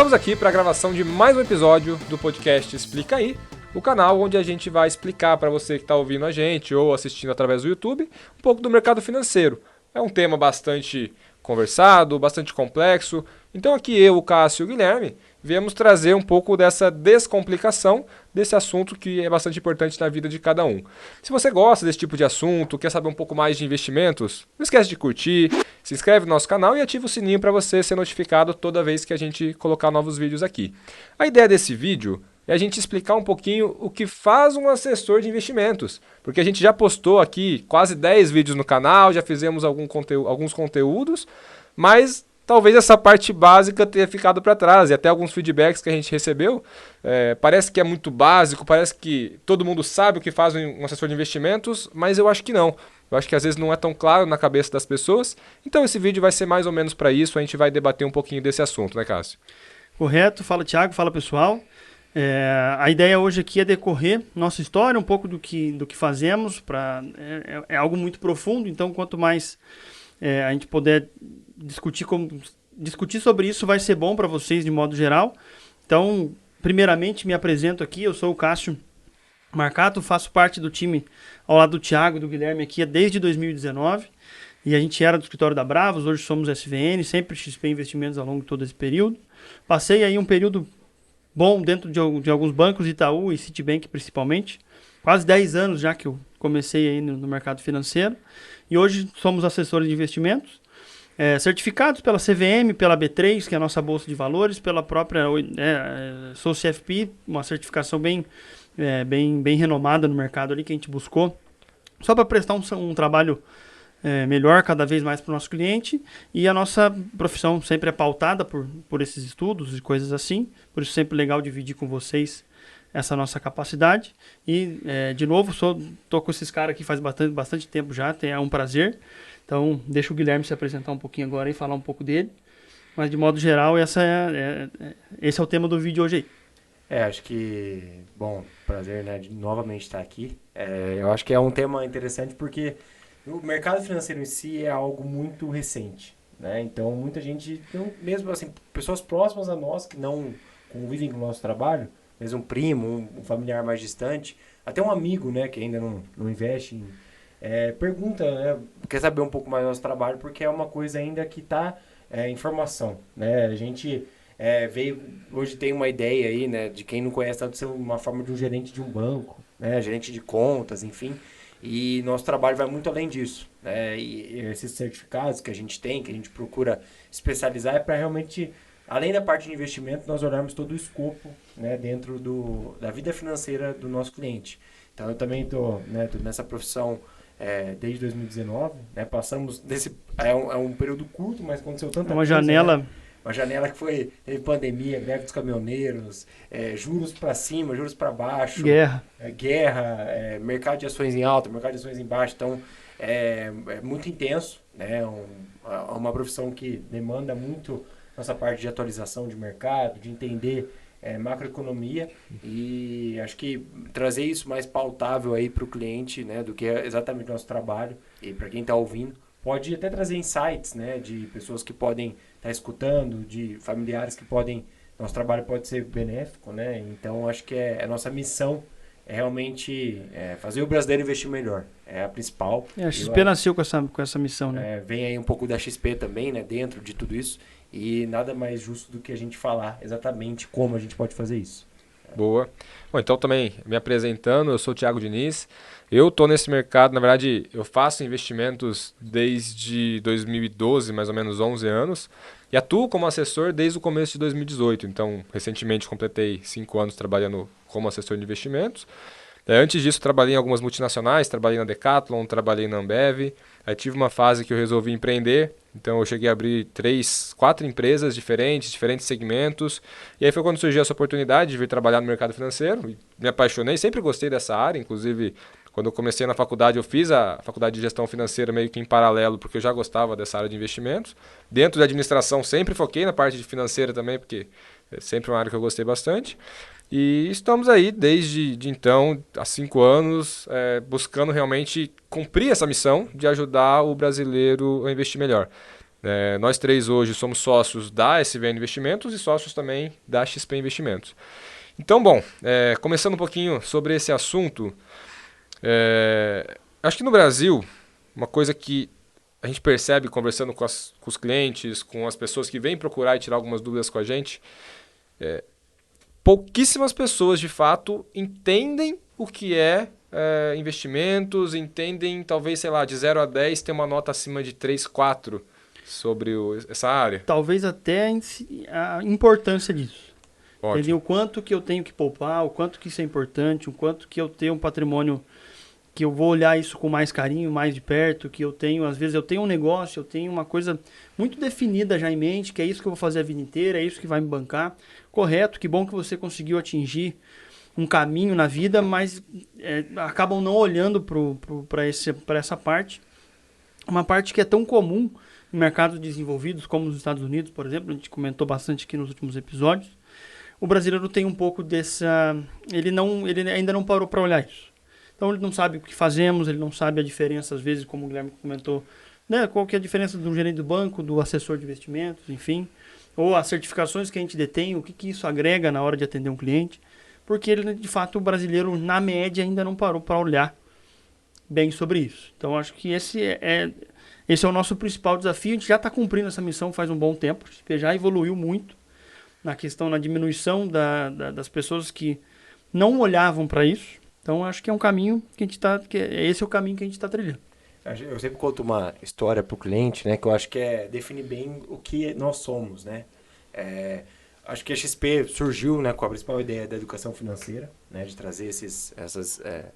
Estamos aqui para a gravação de mais um episódio do podcast Explica Aí, o canal onde a gente vai explicar para você que está ouvindo a gente ou assistindo através do YouTube um pouco do mercado financeiro. É um tema bastante conversado, bastante complexo, então aqui eu, o Cássio e o Guilherme viemos trazer um pouco dessa descomplicação desse assunto que é bastante importante na vida de cada um. Se você gosta desse tipo de assunto, quer saber um pouco mais de investimentos, não esquece de curtir, se inscreve no nosso canal e ativa o sininho para você ser notificado toda vez que a gente colocar novos vídeos aqui. A ideia desse vídeo é a gente explicar um pouquinho o que faz um assessor de investimentos, porque a gente já postou aqui quase 10 vídeos no canal, já fizemos alguns conteúdos, mas talvez essa parte básica tenha ficado para trás, e até alguns feedbacks que a gente recebeu, parece que é muito básico, parece que todo mundo sabe o que faz um assessor de investimentos, mas eu acho que não. Eu acho que às vezes não é tão claro na cabeça das pessoas, então esse vídeo vai ser mais ou menos para isso, a gente vai debater um pouquinho desse assunto, né, Cássio? Correto, fala Thiago, fala pessoal. A ideia hoje aqui é decorrer nossa história, um pouco do que fazemos, é algo muito profundo, então quanto mais a gente puder discutir sobre isso vai ser bom para vocês de modo geral. Então, primeiramente me apresento aqui, eu sou o Cássio Marcato, faço parte do time ao lado do Thiago e do Guilherme aqui desde 2019, e a gente era do escritório da Bravos, hoje somos SVN, sempre XP Investimentos ao longo de todo esse período. Passei aí um período bom dentro de alguns bancos, Itaú e Citibank principalmente, quase 10 anos já que eu comecei aí no mercado financeiro, e hoje somos assessores de investimentos, certificados pela CVM, pela B3, que é a nossa bolsa de valores, pela própria Sou CFP, uma certificação bem renomada no mercado ali que a gente buscou, só para prestar um trabalho melhor cada vez mais para o nosso cliente, e a nossa profissão sempre é pautada por esses estudos e coisas assim, por isso sempre legal dividir com vocês essa nossa capacidade. E de novo, estou com esses caras aqui faz bastante tempo já, é um prazer. Então deixa o Guilherme se apresentar um pouquinho agora e falar um pouco dele, mas de modo geral esse é o tema do vídeo hoje aí. Acho que, bom, prazer, né, de novamente estar aqui. Eu acho que é um tema interessante porque o mercado financeiro em si é algo muito recente, né? Então muita gente, mesmo assim, pessoas próximas a nós que não convivem com o nosso trabalho, mesmo um primo, um familiar mais distante, até um amigo, né, que ainda não investe, pergunta, né, quer saber um pouco mais do nosso trabalho, porque é uma coisa ainda que está em formação, né? A gente hoje tem uma ideia aí, né, de quem não conhece tanto ser uma forma de um gerente de um banco, né, gerente de contas, enfim. E nosso trabalho vai muito além disso, né? E esses certificados que a gente tem, que a gente procura especializar, é para realmente, além da parte de investimento, nós olharmos todo o escopo, né, dentro da vida financeira do nosso cliente. Então eu também tô nessa profissão desde 2019, né? Passamos desse um período curto, mas aconteceu tanta coisa. Uma janela... Né? Uma janela que teve pandemia, greve dos caminhoneiros, juros para cima, juros para baixo. Guerra, mercado de ações em alta, mercado de ações em baixo. Então, é muito intenso, né? Uma profissão que demanda muito nossa parte de atualização de mercado, de entender macroeconomia, e acho que trazer isso mais pautável aí para o cliente, né, do que é exatamente o nosso trabalho, e para quem está ouvindo, pode até trazer insights, né, de pessoas que podem estar escutando, de familiares que nosso trabalho pode ser benéfico, né? Então acho que a nossa missão é realmente fazer o brasileiro investir melhor, é a principal. A XP nasceu com essa missão, né? Vem aí um pouco da XP também, né, dentro de tudo isso, e nada mais justo do que a gente falar exatamente como a gente pode fazer isso. Boa. Bom, então também me apresentando, eu sou o Thiago Diniz. Eu estou nesse mercado, na verdade, eu faço investimentos desde 2012, mais ou menos 11 anos, e atuo como assessor desde o começo de 2018. Então, recentemente completei 5 anos trabalhando como assessor de investimentos. Antes disso, trabalhei em algumas multinacionais, trabalhei na Decathlon, trabalhei na Ambev. Aí tive uma fase que eu resolvi empreender, então eu cheguei a abrir 4 empresas diferentes segmentos. E aí foi quando surgiu essa oportunidade de vir trabalhar no mercado financeiro. E me apaixonei, sempre gostei dessa área, inclusive quando eu comecei na faculdade, eu fiz a faculdade de gestão financeira meio que em paralelo, porque eu já gostava dessa área de investimentos. Dentro da administração sempre foquei na parte de financeira também, porque é sempre uma área que eu gostei bastante. E estamos aí desde então, há 5 anos, buscando realmente cumprir essa missão de ajudar o brasileiro a investir melhor. Nós três hoje somos sócios da SVN Investimentos e sócios também da XP Investimentos. Então, bom, começando um pouquinho sobre esse assunto, acho que no Brasil, uma coisa que a gente percebe conversando com os clientes, com as pessoas que vêm procurar e tirar algumas dúvidas com a gente, pouquíssimas pessoas, de fato, entendem o que é investimentos, entendem, talvez, sei lá, de 0 a 10, ter uma nota acima de 3, 4 sobre essa área. Talvez até a importância disso. Ótimo. Entender o quanto que eu tenho que poupar, o quanto que isso é importante, o quanto que eu tenho um patrimônio que eu vou olhar isso com mais carinho, mais de perto, que eu tenho, às vezes eu tenho um negócio, eu tenho uma coisa muito definida já em mente, que é isso que eu vou fazer a vida inteira, é isso que vai me bancar. Correto, que bom que você conseguiu atingir um caminho na vida, mas acabam não olhando para essa parte. Uma parte que é tão comum em mercados desenvolvidos, como nos Estados Unidos, por exemplo, a gente comentou bastante aqui nos últimos episódios. O brasileiro tem um pouco dessa... Ele ainda não parou para olhar isso. Então ele não sabe o que fazemos, ele não sabe a diferença, às vezes, como o Guilherme comentou, né, qual que é a diferença do gerente do banco, do assessor de investimentos, enfim, ou as certificações que a gente detém, o que isso agrega na hora de atender um cliente, porque ele, de fato, o brasileiro, na média, ainda não parou para olhar bem sobre isso. Então acho que esse é o nosso principal desafio. A gente já está cumprindo essa missão faz um bom tempo, porque já evoluiu muito na questão, na diminuição das pessoas que não olhavam para isso. Então, acho que é um caminho que a gente está... Esse é o caminho que a gente está trilhando. Eu sempre conto uma história para o cliente, né? Que eu acho que definir bem o que nós somos, né? Acho que a XP surgiu, né, com a principal ideia da educação financeira, né? De trazer essas...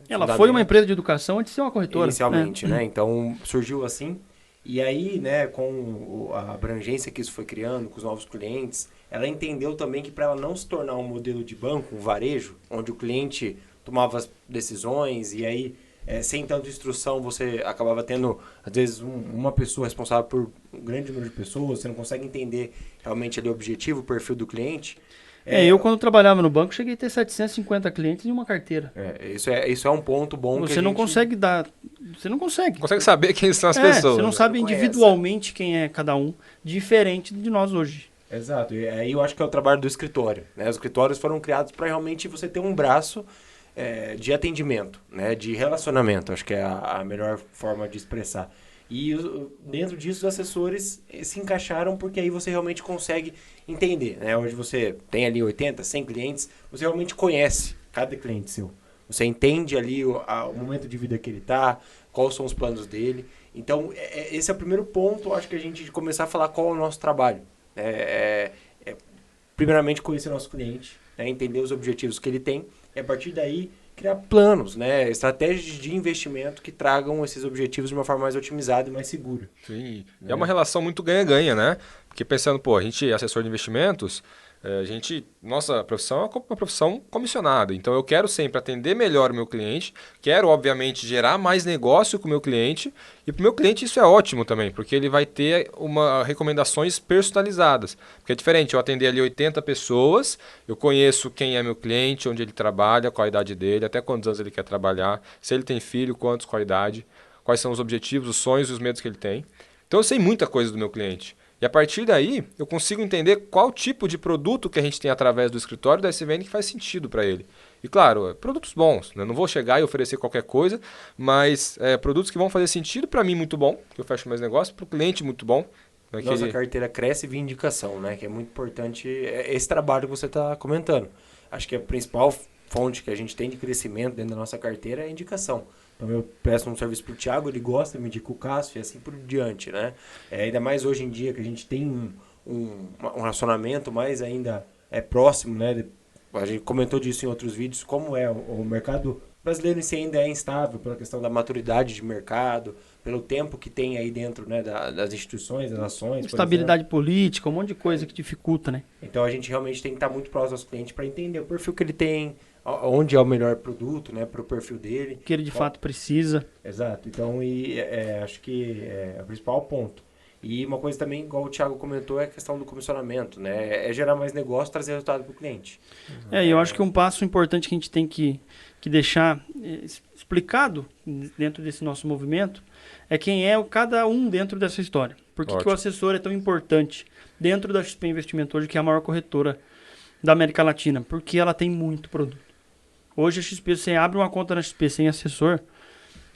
Ela foi uma empresa de educação antes de ser uma corretora. Inicialmente, né? Então, surgiu assim. E aí, né, com a abrangência que isso foi criando, com os novos clientes, ela entendeu também que para ela não se tornar um modelo de banco, um varejo, onde o cliente tomava as decisões e aí, sem tanta instrução, você acabava tendo, às vezes, uma pessoa responsável por um grande número de pessoas, você não consegue entender realmente ali o objetivo, o perfil do cliente. Eu, quando trabalhava no banco, cheguei a ter 750 clientes em uma carteira. Isso é um ponto bom que você não consegue dar... Você não consegue. Não consegue saber quem são as pessoas. Você não sabe individualmente quem é cada um, diferente de nós hoje. Exato. E aí eu acho que é o trabalho do escritório, né? Os escritórios foram criados para realmente você ter um braço de atendimento, né? De relacionamento. Acho que é a melhor forma de expressar. E dentro disso, os assessores se encaixaram porque aí você realmente consegue entender, né? Hoje você tem ali 80, 100 clientes, você realmente conhece cada cliente seu. Você entende ali o momento de vida que ele está, quais são os planos dele. Então, esse é o primeiro ponto, acho que a gente começar a falar qual é o nosso trabalho. Primeiramente, conhecer o nosso cliente, né? Entender os objetivos que ele tem e, a partir daí, criar planos, né? Estratégias de investimento que tragam esses objetivos de uma forma mais otimizada e mais segura. Sim, é uma relação muito ganha-ganha, né? Porque pensando, a gente é assessor de investimentos, nossa profissão é uma profissão comissionada, então eu quero sempre atender melhor o meu cliente, quero obviamente gerar mais negócio com o meu cliente, e para o meu cliente isso é ótimo também, porque ele vai ter recomendações personalizadas, porque é diferente eu atender ali 80 pessoas, eu conheço quem é meu cliente, onde ele trabalha, qual a idade dele, até quantos anos ele quer trabalhar, se ele tem filho, quantos, qual a idade, quais são os objetivos, os sonhos e os medos que ele tem. Então eu sei muita coisa do meu cliente. E a partir daí, eu consigo entender qual tipo de produto que a gente tem através do escritório da SVN que faz sentido para ele. E claro, produtos bons, né? Não vou chegar e oferecer qualquer coisa, mas produtos que vão fazer sentido para mim muito bom, que eu fecho mais negócio, para o cliente muito bom. Nossa carteira cresce via indicação, né? Que é muito importante esse trabalho que você está comentando. Acho que a principal fonte que a gente tem de crescimento dentro da nossa carteira é a indicação. Então eu peço um serviço para o Thiago, ele gosta, me indica o Cássio e assim por diante, né? Ainda mais hoje em dia que a gente tem um relacionamento mais ainda próximo, né? A gente comentou disso em outros vídeos, como o mercado brasileiro em si ainda é instável pela questão da maturidade de mercado, pelo tempo que tem aí dentro, né, das instituições, das ações. Estabilidade política, um monte de coisa que dificulta, né? Então a gente realmente tem que estar muito próximo aos clientes para entender o perfil que ele tem, onde é o melhor produto, né, para o perfil dele. Que ele de fato precisa. Exato. Então, acho que é o principal ponto. E uma coisa também, igual o Thiago comentou, é a questão do comissionamento, né? É gerar mais negócio, trazer resultado para o cliente. E eu acho que um passo importante que a gente tem que deixar explicado dentro desse nosso movimento é quem é cada um dentro dessa história. Por que o assessor é tão importante dentro da XP Investimento hoje, que é a maior corretora da América Latina? Porque ela tem muito produto. Hoje a XP, você abre uma conta na XP sem assessor,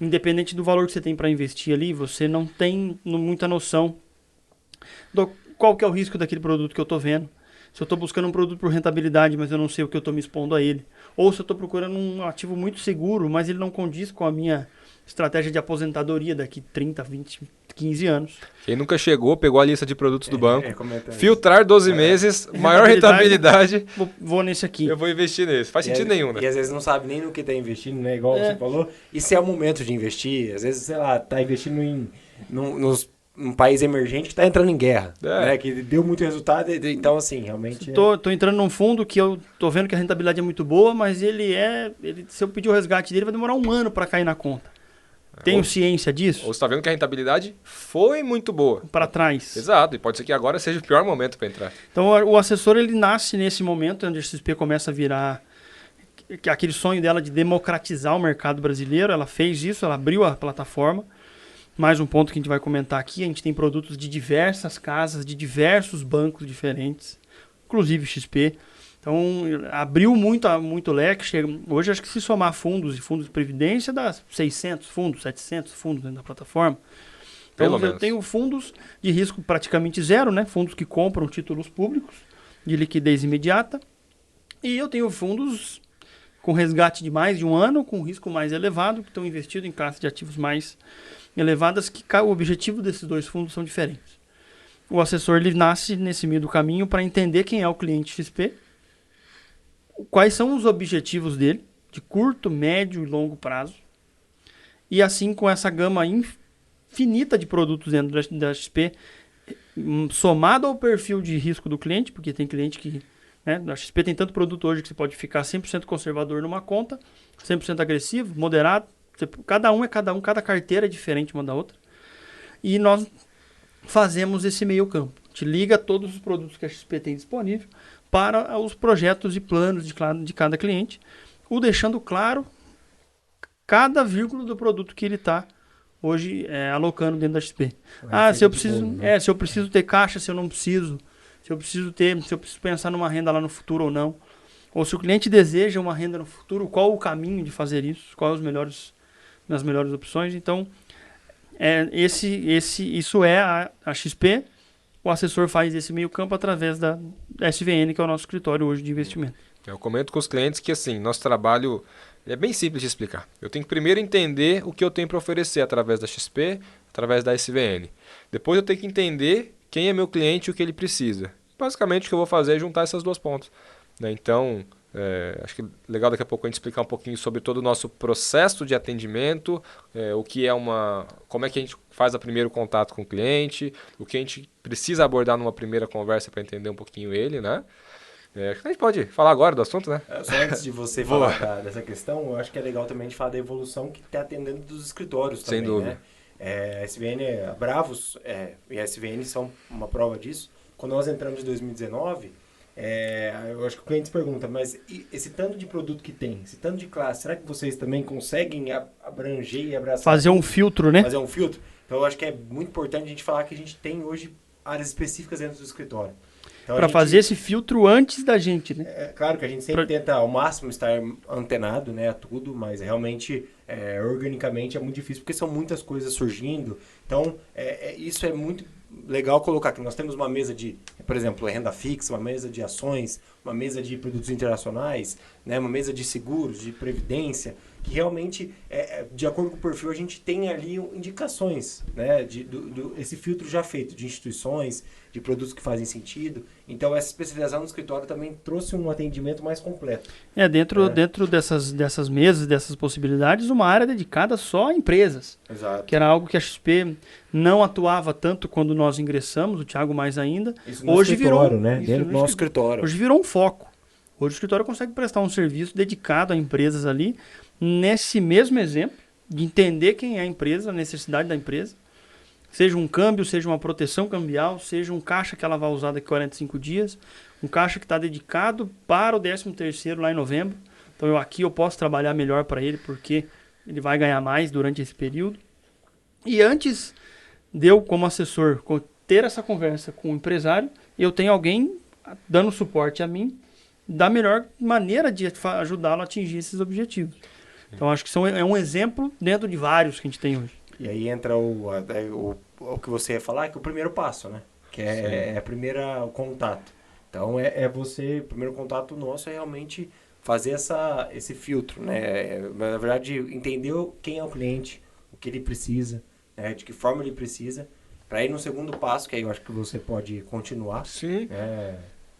independente do valor que você tem para investir ali, você não tem muita noção do qual que é o risco daquele produto que eu estou vendo. Se eu estou buscando um produto por rentabilidade, mas eu não sei o que eu estou me expondo a ele. Ou se eu estou procurando um ativo muito seguro, mas ele não condiz com a minha estratégia de aposentadoria daqui 30, 20, 15 anos. Quem nunca chegou, pegou a lista de produtos do banco, filtrar isso. 12 meses, maior rentabilidade, vou nesse aqui. Eu vou investir nesse. Faz sentido nenhum, né? E às vezes não sabe nem no que está investindo, né? Igual você falou. E se é o momento de investir, às vezes, sei lá, tá investindo num país emergente que está entrando em guerra, né? Que deu muito resultado, então assim, realmente... Tô entrando num fundo que eu tô vendo que a rentabilidade é muito boa, mas se eu pedir o resgate dele, vai demorar 1 ano para cair na conta. Tenho ciência disso? Ou você está vendo que a rentabilidade foi muito boa. Para trás. Exato, e pode ser que agora seja o pior momento para entrar. Então o assessor ele nasce nesse momento onde a XP começa a virar aquele sonho dela de democratizar o mercado brasileiro. Ela fez isso, ela abriu a plataforma. Mais um ponto que a gente vai comentar aqui, a gente tem produtos de diversas casas, de diversos bancos diferentes, inclusive XP. Então, abriu muito leque. Hoje, acho que se somar fundos e fundos de previdência, dá 600 fundos, 700 fundos dentro da plataforma. Então, eu tenho fundos de risco praticamente zero, né? Fundos que compram títulos públicos de liquidez imediata. E eu tenho fundos com resgate de mais de 1 ano, com risco mais elevado, que estão investidos em classes de ativos mais elevadas, que o objetivo desses 2 fundos são diferentes. O assessor ele nasce nesse meio do caminho para entender quem é o cliente XP, quais são os objetivos dele, de curto, médio e longo prazo. E assim, com essa gama infinita de produtos dentro da XP, somado ao perfil de risco do cliente, porque tem cliente que... A XP tem tanto produto hoje que você pode ficar 100% conservador numa conta, 100% agressivo, moderado. Cada um, cada carteira é diferente uma da outra. E nós fazemos esse meio campo. A gente liga todos os produtos que a XP tem disponível para os projetos e planos de cada cliente, o deixando claro cada vírgula do produto que ele está hoje alocando dentro da XP. Se eu preciso ter caixa, se eu não preciso, se eu preciso pensar numa renda lá no futuro ou não. Ou se o cliente deseja uma renda no futuro, qual o caminho de fazer isso? Quais as melhores opções? Então, isso é a XP. O assessor faz esse meio campo através da SVN, que é o nosso escritório hoje de investimento. Eu comento com os clientes que assim, nosso trabalho é bem simples de explicar. Eu tenho que primeiro entender o que eu tenho para oferecer através da XP, através da SVN. Depois eu tenho que entender quem é meu cliente e o que ele precisa. Basicamente o que eu vou fazer é juntar essas 2 pontas. Então, acho que é legal daqui a pouco a gente explicar um pouquinho sobre todo o nosso processo de atendimento, o que é como é que a gente faz o primeiro contato com o cliente, o que a gente precisa abordar numa primeira conversa para entender um pouquinho ele, né? Acho que a gente pode falar agora do assunto, né? Só antes de você falar dessa questão, eu acho que é legal também a gente falar da evolução que está atendendo dos escritórios também, sem dúvida. Né? A SVN, a Bravos e a SVN são uma prova disso. Quando nós entramos em 2019... eu acho que o cliente se pergunta, mas esse tanto de produto que tem, esse tanto de classe, será que vocês também conseguem abranger e abraçar? Fazer um filtro, né? Fazer um filtro. Então, eu acho que é muito importante a gente falar que a gente tem hoje áreas específicas dentro do escritório. Então, para fazer esse filtro antes da gente, né? Claro que a gente sempre tenta ao máximo estar antenado, né, a tudo, mas realmente, organicamente é muito difícil, porque são muitas coisas surgindo. Então, isso é muito legal colocar que nós temos uma mesa de, por exemplo, renda fixa, uma mesa de ações, uma mesa de produtos internacionais, né, uma mesa de seguros, de previdência, que realmente, de acordo com o perfil, a gente tem ali indicações, né, esse filtro já feito de instituições, de produtos que fazem sentido. Então, essa especialização no escritório também trouxe um atendimento mais completo. Dentro dessas mesas, dessas possibilidades, uma área dedicada só a empresas. Exato. Que era algo que a XP não atuava tanto quando nós ingressamos, o Thiago mais ainda. Isso no escritório, né? Dentro do nosso escritório. Hoje virou um foco. Hoje o escritório consegue prestar um serviço dedicado a empresas ali, nesse mesmo exemplo, de entender quem é a empresa, a necessidade da empresa, Seja um câmbio, seja uma proteção cambial, seja um caixa que ela vai usar daqui a 45 dias, um caixa que está dedicado para o 13º lá em novembro. Então eu posso trabalhar melhor para ele porque ele vai ganhar mais durante esse período. E antes de eu, como assessor, ter essa conversa com o empresário, eu tenho alguém dando suporte a mim da melhor maneira de ajudá-lo a atingir esses objetivos. Então acho que é um exemplo dentro de vários que a gente tem hoje. E aí entra o que você ia falar, que é o primeiro passo, né? Que é o contato. Então, o primeiro contato nosso é realmente fazer esse filtro, né? Na verdade, entender quem é o cliente, o que ele precisa, né? De que forma ele precisa, para ir no segundo passo, que aí eu acho que você pode continuar. Sim.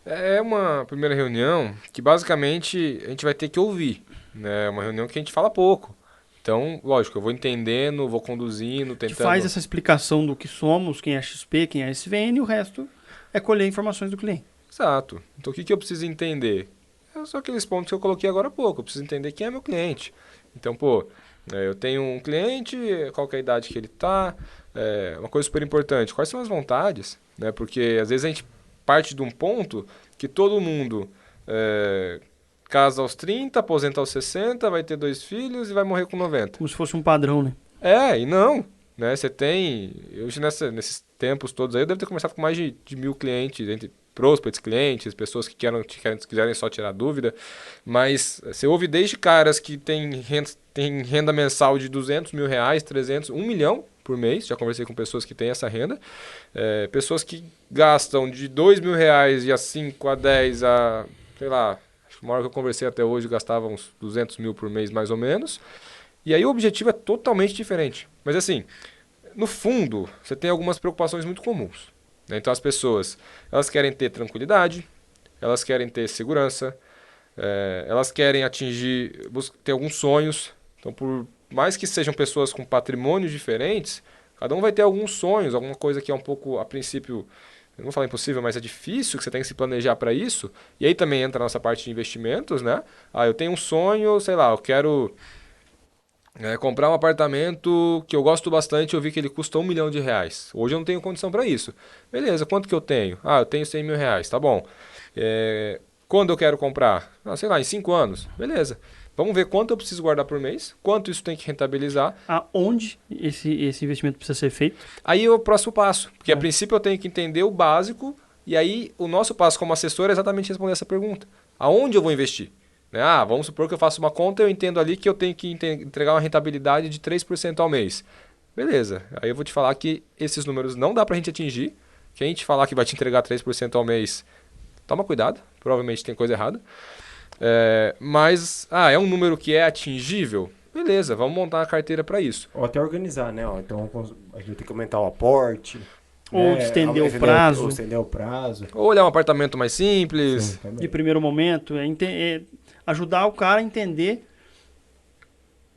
É uma primeira reunião que basicamente a gente vai ter que ouvir, né? É uma reunião que a gente fala pouco. Então, lógico, eu vou entendendo, vou conduzindo, tentando... A gente faz essa explicação do que somos, quem é XP, quem é SVN, e o resto é colher informações do cliente. Exato. Então, o que eu preciso entender? É só aqueles pontos que eu coloquei agora há pouco. Eu preciso entender quem é meu cliente. Então, eu tenho um cliente, qual que é a idade que ele está, uma coisa super importante, quais são as vontades, né? Porque, às vezes, a gente parte de um ponto que todo mundo... casa aos 30, aposenta aos 60, vai ter 2 filhos e vai morrer com 90. Como se fosse um padrão, né? E não. Né? Você tem... Hoje, nesses tempos todos aí, eu devo ter conversado com mais de 1.000 clientes, entre prospects, clientes, pessoas que quiserem só tirar dúvida. Mas você ouve desde caras que têm renda mensal de R$200 mil, 300, 1 milhão por mês. Já conversei com pessoas que têm essa renda. Pessoas que gastam de R$2 mil e a 5, a 10, a... sei lá... Uma hora que eu conversei até hoje, gastava uns 200 mil por mês, mais ou menos. E aí o objetivo é totalmente diferente. Mas assim, no fundo, você tem algumas preocupações muito comuns, né? Então as pessoas, elas querem ter tranquilidade, elas querem ter segurança, elas querem ter alguns sonhos. Então, por mais que sejam pessoas com patrimônios diferentes, cada um vai ter alguns sonhos, alguma coisa que é um pouco, a princípio... Eu não vou falar impossível, mas é difícil, que você tem que se planejar para isso. E aí também entra a nossa parte de investimentos, né? Eu tenho um sonho, sei lá, eu quero comprar um apartamento que eu gosto bastante, eu vi que ele custa R$1 milhão. Hoje eu não tenho condição para isso. Beleza, quanto que eu tenho? Eu tenho R$100 mil, tá bom. Quando eu quero comprar? Sei lá, em 5 anos. Beleza. Vamos ver quanto eu preciso guardar por mês, quanto isso tem que rentabilizar. Aonde esse investimento precisa ser feito? Aí é o próximo passo, porque a princípio eu tenho que entender o básico, e aí o nosso passo como assessor é exatamente responder essa pergunta. Aonde eu vou investir? Né? Vamos supor que eu faço uma conta e eu entendo ali que eu tenho que entregar uma rentabilidade de 3% ao mês. Beleza, aí eu vou te falar que esses números não dá para a gente atingir. Quem a gente falar que vai te entregar 3% ao mês, toma cuidado, provavelmente tem coisa errada. Mas, é um número que é atingível? Beleza, vamos montar uma carteira para isso. Ou até organizar, né? Então a gente tem que aumentar o aporte. Ou estender o prazo. Ou estender o prazo. Ou olhar um apartamento mais simples. Sim, de primeiro momento. Ajudar o cara a entender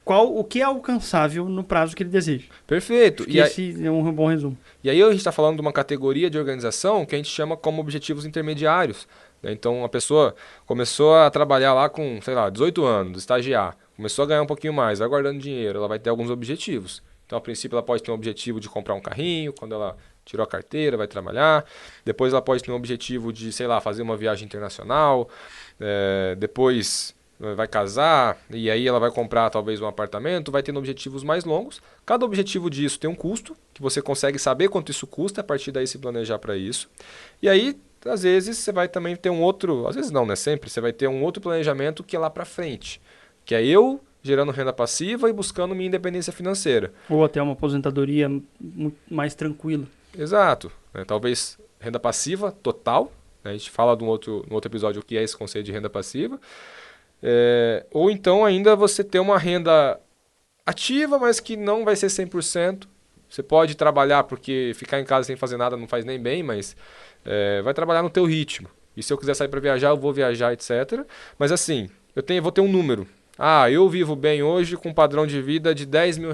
o que é alcançável no prazo que ele deseja. Perfeito. Esse é um bom resumo. E aí a gente está falando de uma categoria de organização que a gente chama como objetivos intermediários. Então a pessoa começou a trabalhar lá com, 18 anos, estagiar, começou a ganhar um pouquinho mais, vai guardando dinheiro, ela vai ter alguns objetivos. Então a princípio ela pode ter um objetivo de comprar um carrinho, quando ela tirou a carteira, vai trabalhar. Depois ela pode ter um objetivo de, fazer uma viagem internacional. Depois vai casar e aí ela vai comprar talvez um apartamento, vai tendo objetivos mais longos. Cada objetivo disso tem um custo, que você consegue saber quanto isso custa, a partir daí se planejar para isso. E aí, às vezes, você vai também ter um outro, às vezes não, né? Sempre, você vai ter um outro planejamento que é lá para frente, que é eu gerando renda passiva e buscando minha independência financeira. Ou até uma aposentadoria mais tranquila. Exato. Talvez renda passiva total, né? A gente fala no outro episódio o que é esse conceito de renda passiva. Ou então ainda você ter uma renda ativa, mas que não vai ser 100%. Você pode trabalhar, porque ficar em casa sem fazer nada não faz nem bem, mas vai trabalhar no teu ritmo. E se eu quiser sair para viajar, eu vou viajar, etc. Mas assim, vou ter um número. Eu vivo bem hoje com um padrão de vida de R$10 mil.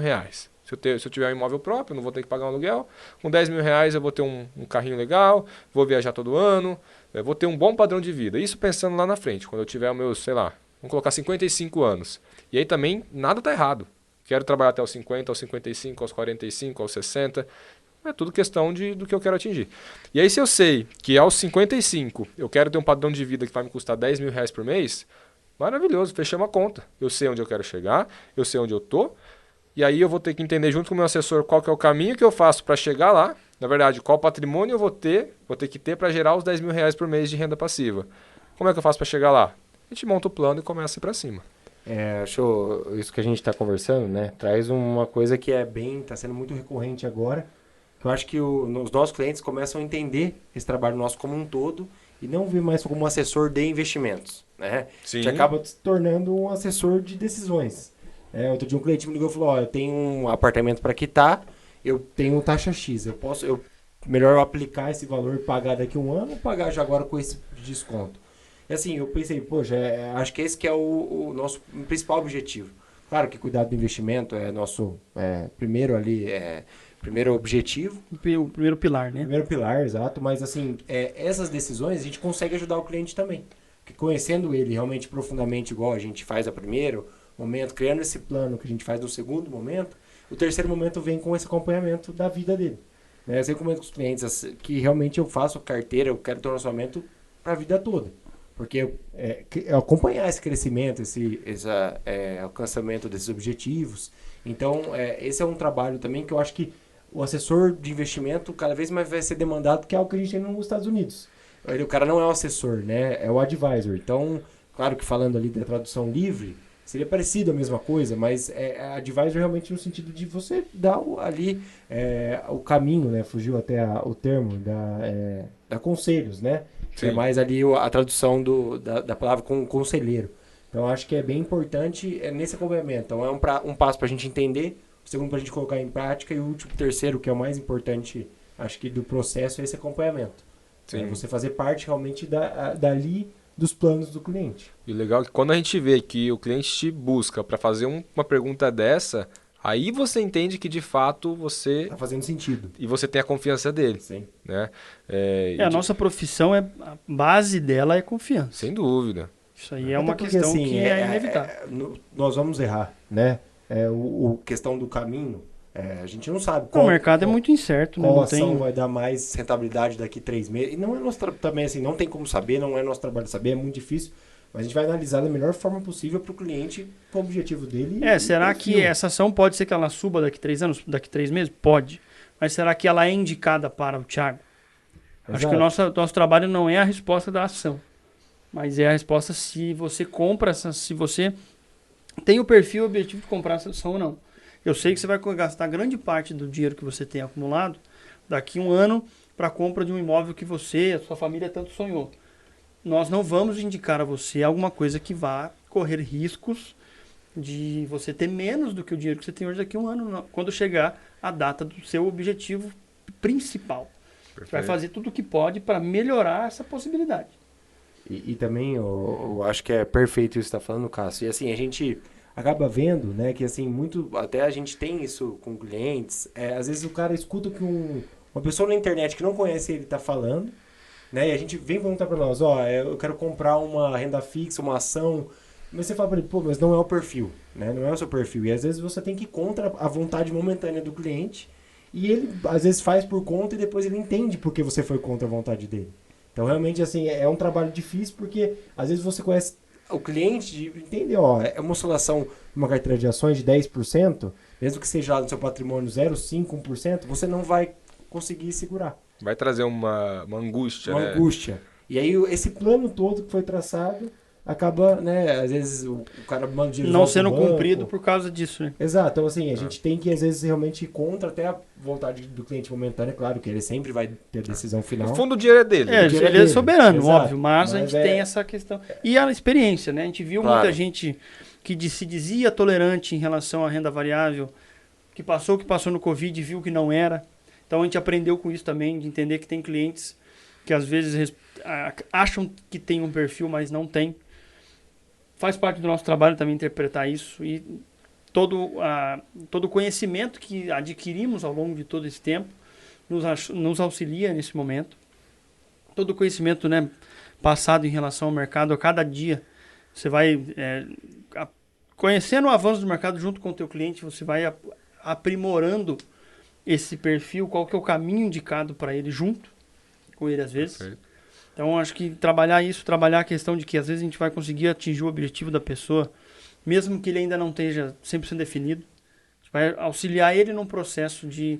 Se eu tiver um imóvel próprio, eu não vou ter que pagar um aluguel. Com R$10 mil eu vou ter um carrinho legal, vou viajar todo ano, vou ter um bom padrão de vida. Isso pensando lá na frente, quando eu tiver os meus, vamos colocar 55 anos. E aí também nada está errado. Quero trabalhar até os 50, aos 55, aos 45, aos 60. É tudo questão do que eu quero atingir. E aí, se eu sei que aos 55 eu quero ter um padrão de vida que vai me custar R$10.000 por mês, maravilhoso, fechamos a conta. Eu sei onde eu quero chegar, eu sei onde eu tô, e aí eu vou ter que entender junto com o meu assessor qual que é o caminho que eu faço para chegar lá. Na verdade, qual patrimônio eu vou ter que ter para gerar os R$10.000 por mês de renda passiva. Como é que eu faço para chegar lá? A gente monta o plano e começa a ir para cima. Acho isso que a gente está conversando, né? Traz uma coisa que está sendo muito recorrente agora, que eu acho que os nossos clientes começam a entender esse trabalho nosso como um todo e não ver mais como um assessor de investimentos, né? Sim. A gente acaba se tornando um assessor de decisões. Outro dia um cliente me ligou e falou, eu tenho um apartamento para quitar, eu tenho taxa X, melhor eu aplicar esse valor e pagar daqui a um ano ou pagar já agora com esse desconto? E assim, eu pensei, poxa, acho que esse que é o nosso principal objetivo. Claro que cuidar do investimento é nosso primeiro objetivo. O primeiro pilar, né? Primeiro pilar, exato. Mas assim, essas decisões a gente consegue ajudar o cliente também. Porque conhecendo ele realmente profundamente, igual a gente faz a primeiro momento, criando esse plano que a gente faz no segundo momento, o terceiro momento vem com esse acompanhamento da vida dele. Eu sempre comento com os clientes que realmente eu faço carteira, eu quero ter um relacionamento para a vida toda. Porque acompanhar esse crescimento, esse alcançamento desses objetivos. Então, esse é um trabalho também que eu acho que o assessor de investimento cada vez mais vai ser demandado, que é algo que a gente tem nos Estados Unidos. O cara não é o assessor, né? É o advisor. Então, claro que falando ali da tradução livre, seria parecido a mesma coisa, mas advisor realmente no sentido de você dar o caminho, né? Fugiu até o termo da conselhos, né? É mais ali a tradução da palavra conselheiro. Então, acho que é bem importante nesse acompanhamento. Então, é um passo para a gente entender, o segundo para a gente colocar em prática e o último, terceiro, que é o mais importante, acho que do processo, é esse acompanhamento. Sim. Você fazer parte realmente dali dos planos do cliente. E o legal é que quando a gente vê que o cliente te busca para fazer uma pergunta dessa, aí você entende que de fato você... Está fazendo sentido. E você tem a confiança dele. Sim. Né? A nossa profissão, a base dela é confiança. Sem dúvida. Isso aí é uma questão que é inevitável. Nós vamos errar, né? Questão do caminho, a gente não sabe o mercado é muito incerto. Qual não ação tem... vai dar mais rentabilidade daqui 3 meses. E não é nosso também assim, não tem como saber, não é nosso trabalho saber, é muito difícil. Mas a gente vai analisar da melhor forma possível para o cliente, com o objetivo dele. Será que essa ação pode ser que ela suba daqui 3 anos, daqui 3 meses? Pode. Mas será que ela é indicada para o Thiago? Exato. Acho que o nosso trabalho não é a resposta da ação, mas é a resposta se você compra, se você tem o perfil objetivo de comprar essa ação ou não. Eu sei que você vai gastar grande parte do dinheiro que você tem acumulado daqui a um ano para a compra de um imóvel que você, a sua família tanto sonhou. Nós não vamos indicar a você alguma coisa que vá correr riscos de você ter menos do que o dinheiro que você tem hoje daqui a um ano, quando chegar a data do seu objetivo principal. Perfeito. Você vai fazer tudo o que pode para melhorar essa possibilidade. E também eu acho que é perfeito isso que você está falando, Cássio. E assim, a gente acaba vendo, né, que assim, até a gente tem isso com clientes, às vezes o cara escuta que uma pessoa na internet que não conhece ele está falando, né, e a gente vem perguntar para nós, eu quero comprar uma renda fixa, uma ação, mas você fala para ele, mas não é o perfil, né, não é o seu perfil, e às vezes você tem que ir contra a vontade momentânea do cliente, e ele às vezes faz por conta e depois ele entende porque você foi contra a vontade dele. Então realmente assim, é um trabalho difícil porque às vezes você conhece o cliente, entende, é uma oscilação uma carteira de ações de 10%, mesmo que seja lá no seu patrimônio 0,5%, 1%, você não vai conseguir segurar. Vai trazer uma angústia, Uma angústia. E aí esse plano todo que foi traçado acaba, né, às vezes o cara manda dinheiro não sendo cumprido por causa disso, né? Exato, então assim, a gente tem que às vezes realmente ir contra até a vontade do cliente momentânea, claro que ele sempre vai ter a decisão final. No fundo o dinheiro é dele. Ele é soberano, exato, óbvio, mas a gente tem essa questão. E a experiência, né? A gente viu muita gente que se dizia tolerante em relação à renda variável, que passou no Covid e viu que não era. Então a gente aprendeu com isso também, de entender que tem clientes que às vezes acham que tem um perfil, mas não tem. Faz parte do nosso trabalho também interpretar isso e todo o conhecimento que adquirimos ao longo de todo esse tempo nos auxilia nesse momento. Todo o conhecimento, né, passado em relação ao mercado, a cada dia você vai conhecendo o avanço do mercado junto com o teu cliente, você vai aprimorando esse perfil, qual que é o caminho indicado para ele junto com ele às vezes. Perfeito. Então, acho que trabalhar a questão de que às vezes a gente vai conseguir atingir o objetivo da pessoa, mesmo que ele ainda não esteja 100% definido. A gente vai auxiliar ele num processo de...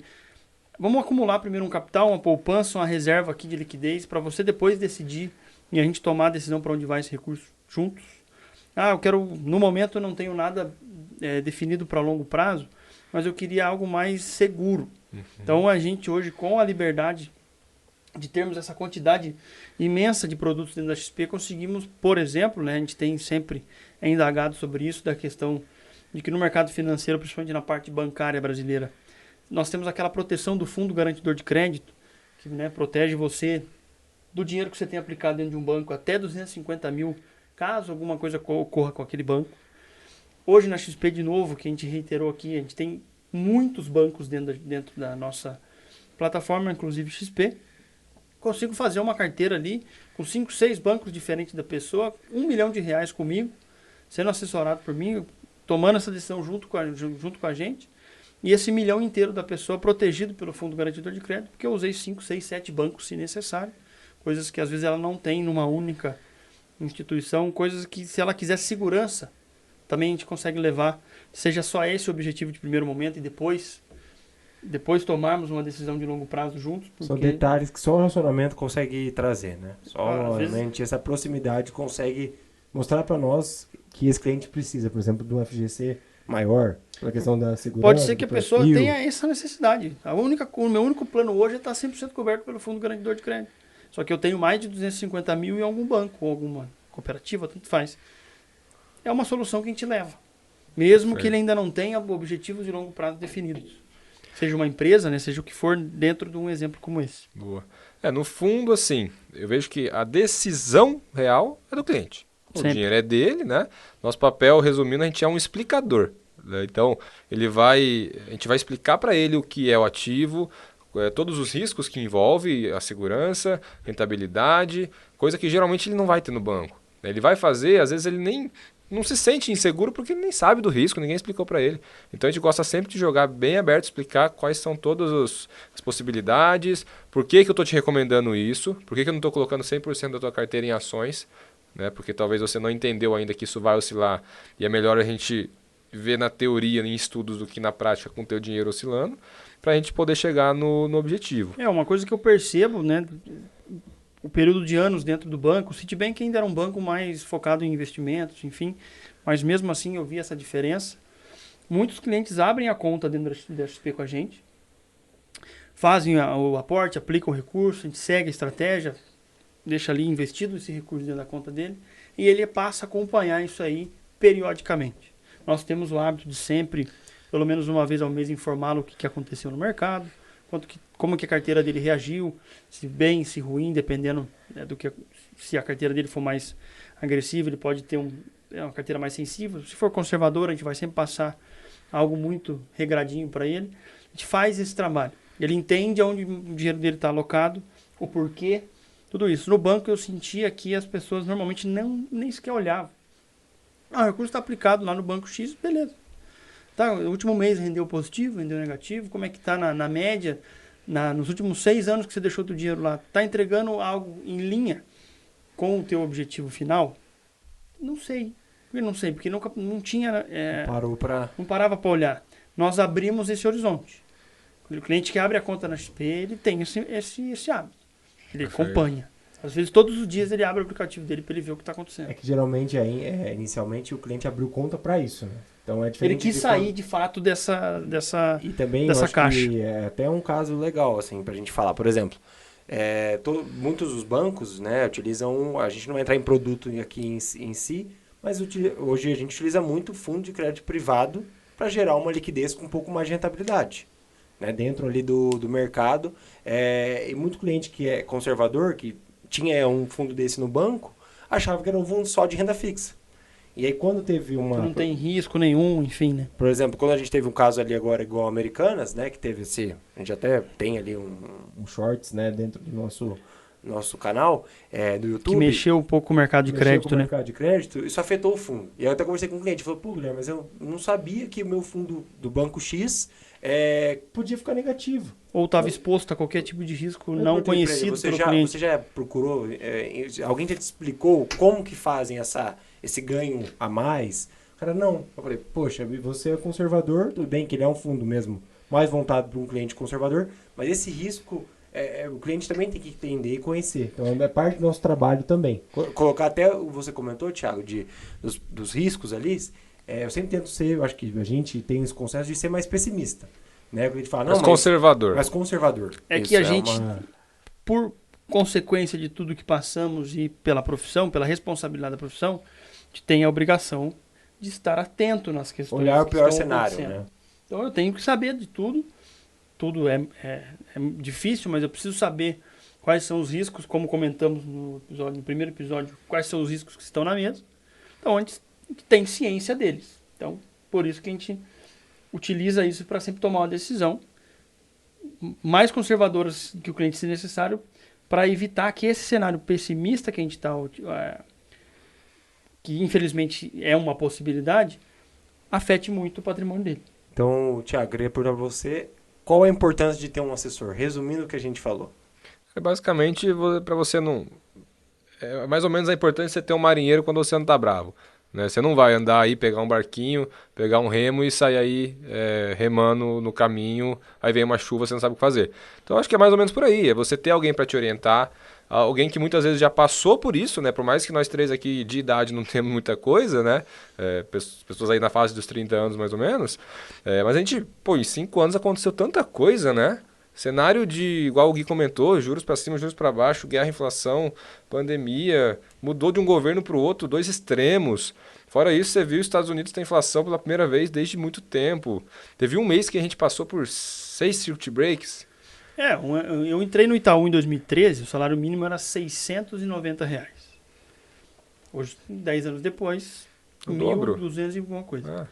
Vamos acumular primeiro um capital, uma poupança, uma reserva aqui de liquidez, para você depois decidir e a gente tomar a decisão para onde vai esse recurso juntos. Eu quero... No momento eu não tenho nada definido para longo prazo, mas eu queria algo mais seguro. Então, a gente hoje, com a liberdade de termos essa quantidade imensa de produtos dentro da XP, conseguimos, por exemplo, né, a gente tem sempre indagado sobre isso, da questão de que no mercado financeiro, principalmente na parte bancária brasileira, nós temos aquela proteção do fundo garantidor de crédito, que, né, protege você do dinheiro que você tem aplicado dentro de um banco até 250 mil, caso alguma coisa ocorra com aquele banco. Hoje na XP, de novo, que a gente reiterou aqui, a gente tem muitos bancos dentro da nossa plataforma, inclusive XP. Consigo fazer uma carteira ali com 5, 6 bancos diferentes da pessoa, R$1 milhão comigo, sendo assessorado por mim, tomando essa decisão junto com a gente, e esse 1 milhão inteiro da pessoa protegido pelo Fundo Garantidor de Crédito, porque eu usei 5, 6, 7 bancos se necessário, coisas que às vezes ela não tem numa única instituição, coisas que se ela quiser segurança, também a gente consegue levar, seja só esse o objetivo de primeiro momento e depois tomarmos uma decisão de longo prazo juntos. Porque... São detalhes que só o relacionamento consegue trazer, né? Só vezes... essa proximidade consegue mostrar para nós que esse cliente precisa, por exemplo, de um FGC maior, pela questão da segurança. Pode ser que a pessoa tenha essa necessidade. O meu único plano hoje é estar 100% coberto pelo Fundo Garantidor de Crédito. Só que eu tenho mais de 250 mil em algum banco, ou alguma cooperativa, tanto faz. É uma solução que a gente leva. Mesmo que ele ainda não tenha objetivos de longo prazo definidos. Seja uma empresa, né, seja o que for, dentro de um exemplo como esse. Boa. No fundo, assim, eu vejo que a decisão real é do cliente. O dinheiro é dele, né? Nosso papel, resumindo, a gente é um explicador. Né? Então, a gente vai explicar para ele o que é o ativo, todos os riscos que envolve a segurança, rentabilidade, coisa que geralmente ele não vai ter no banco. Ele vai fazer, às vezes ele nem não se sente inseguro porque ele nem sabe do risco, ninguém explicou para ele. Então a gente gosta sempre de jogar bem aberto, explicar quais são todas as possibilidades, por que eu estou te recomendando isso, por que eu não estou colocando 100% da tua carteira em ações, né? Porque talvez você não entendeu ainda que isso vai oscilar e é melhor a gente ver na teoria, em estudos, do que na prática com o teu dinheiro oscilando, para a gente poder chegar no objetivo. Uma coisa que eu percebo, né? O período de anos dentro do banco, o Citibank ainda era um banco mais focado em investimentos, enfim, mas mesmo assim eu vi essa diferença. Muitos clientes abrem a conta dentro da XP com a gente, fazem o aporte, aplicam o recurso, a gente segue a estratégia, deixa ali investido esse recurso dentro da conta dele, e ele passa a acompanhar isso aí periodicamente. Nós temos o hábito de sempre, pelo menos uma vez ao mês, informá-lo o que aconteceu no mercado, como que a carteira dele reagiu, se bem, se ruim, dependendo, né, se a carteira dele for mais agressiva, ele pode ter uma carteira mais sensível. Se for conservadora, a gente vai sempre passar algo muito regradinho para ele. A gente faz esse trabalho. Ele entende onde o dinheiro dele está alocado, o porquê, tudo isso. No banco eu sentia que as pessoas normalmente nem sequer olhavam. O recurso está aplicado lá no banco X, beleza. Tá, o último mês rendeu positivo, rendeu negativo, como é que está na média, nos últimos 6 anos que você deixou o dinheiro lá, está entregando algo em linha com o teu objetivo final? Não sei, porque nunca não tinha, não parava para olhar. Nós abrimos esse horizonte. O cliente que abre a conta na XP, ele tem esse hábito, ele acompanha. Às vezes, todos os dias ele abre o aplicativo dele para ele ver o que está acontecendo. É que geralmente, inicialmente, o cliente abriu conta para isso, né? Então, é diferente. Ele quis sair, de fato, dessa e também, dessa caixa. Que é até um caso legal, assim, para a gente falar. Por exemplo, muitos dos bancos, né, utilizam... A gente não vai entrar em produto aqui em si, mas hoje a gente utiliza muito fundo de crédito privado para gerar uma liquidez com um pouco mais de rentabilidade, né, dentro ali do mercado. E muito cliente que é conservador, que tinha um fundo desse no banco, achava que era um fundo só de renda fixa. E aí quando teve uma... Não tem risco nenhum, enfim, né? Por exemplo, quando a gente teve um caso ali agora igual Americanas, né, que teve a gente até tem ali um shorts, né, dentro do nosso canal do YouTube. Que mexeu um pouco com o mercado de crédito, né? Mercado de crédito, isso afetou o fundo. E aí eu até conversei com o cliente, falou, pô, Guilherme, mas eu não sabia que o meu fundo do Banco X podia ficar negativo. Ou estava exposto a qualquer tipo de risco Eu não perguntei pra ele, conhecido pelo cliente. Você já procurou, alguém já te explicou como que fazem esse ganho a mais? O cara, não. Eu falei, poxa, você é conservador, tudo bem que ele é um fundo mesmo mais voltado para um cliente conservador, mas esse risco o cliente também tem que entender e conhecer. Então é parte do nosso trabalho também. Colocar até, você comentou, Thiago, dos riscos ali, eu sempre tento ser, eu acho que a gente tem esse consenso de ser mais pessimista. Né? Quando a gente fala, não, Mais conservador. Mais conservador. É que a gente, por consequência de tudo que passamos e pela profissão, pela responsabilidade da profissão, a gente tem a obrigação de estar atento nas questões. Olhar o que pior estão cenário, acontecendo. né? Então eu tenho que saber de tudo. Tudo é difícil, mas eu preciso saber quais são os riscos, como comentamos no primeiro episódio, quais são os riscos que estão na mesa. Então a gente tem ciência deles. Então, por isso que a gente utiliza isso para sempre tomar uma decisão mais conservadora que o cliente se necessário para evitar que esse cenário pessimista que a gente está, que infelizmente é uma possibilidade, afete muito o patrimônio dele. Então, Thiago, queria perguntar para você, qual a importância de ter um assessor? Resumindo o que a gente falou. Basicamente, para você não... É mais ou menos a importância de você ter um marinheiro quando você não está bravo. Né? Você não vai andar aí, pegar um barquinho, pegar um remo e sair aí remando no caminho, aí vem uma chuva, você não sabe o que fazer. Então acho que é mais ou menos por aí, é você ter alguém para te orientar, alguém que muitas vezes já passou por isso, né? Por mais que nós três aqui de idade não temos muita coisa, né? Pessoas aí na fase dos 30 anos mais ou menos, mas a gente, em 5 anos aconteceu tanta coisa, né? Cenário de, igual o Gui comentou, juros para cima, juros para baixo, guerra, inflação, pandemia, mudou de um governo para o outro, 2 extremos. Fora isso, você viu os Estados Unidos ter inflação pela primeira vez desde muito tempo. Teve um mês que a gente passou por 6 circuit breaks. Eu entrei no Itaú em 2013, o salário mínimo era R$690. Hoje, 10 anos depois, O dobro. 1.200 e alguma coisa.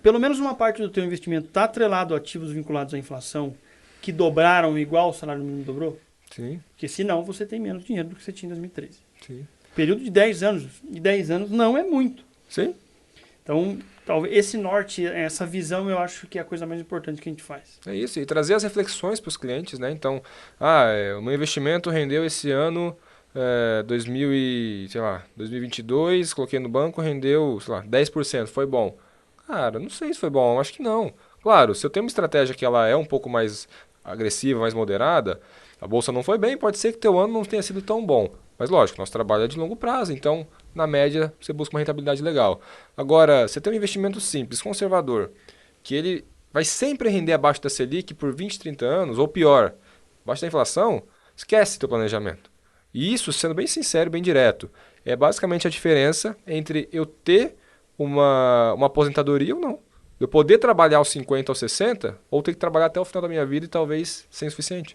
Pelo menos uma parte do teu investimento está atrelado a ativos vinculados à inflação, que dobraram igual o salário mínimo dobrou? Sim. Porque senão você tem menos dinheiro do que você tinha em 2013. Sim. Período de 10 anos. E 10 anos não é muito. Sim. Então, talvez esse norte, essa visão, eu acho que é a coisa mais importante que a gente faz. É isso, e trazer as reflexões para os clientes, né? Então, o meu investimento rendeu esse ano 2022, coloquei no banco, rendeu, 10%, foi bom. Cara, não sei se foi bom, acho que não. Claro, se eu tenho uma estratégia que ela é um pouco mais agressiva, mais moderada, a bolsa não foi bem, pode ser que teu ano não tenha sido tão bom. Mas lógico, nosso trabalho é de longo prazo, então, na média, você busca uma rentabilidade legal. Agora, você tem um investimento simples, conservador, que ele vai sempre render abaixo da Selic por 20, 30 anos, ou pior, abaixo da inflação, esquece teu planejamento. E isso, sendo bem sincero, bem direto, é basicamente a diferença entre eu ter uma aposentadoria ou não. Eu poder trabalhar aos 50 aos 60, ou ter que trabalhar até o final da minha vida e talvez sem o suficiente.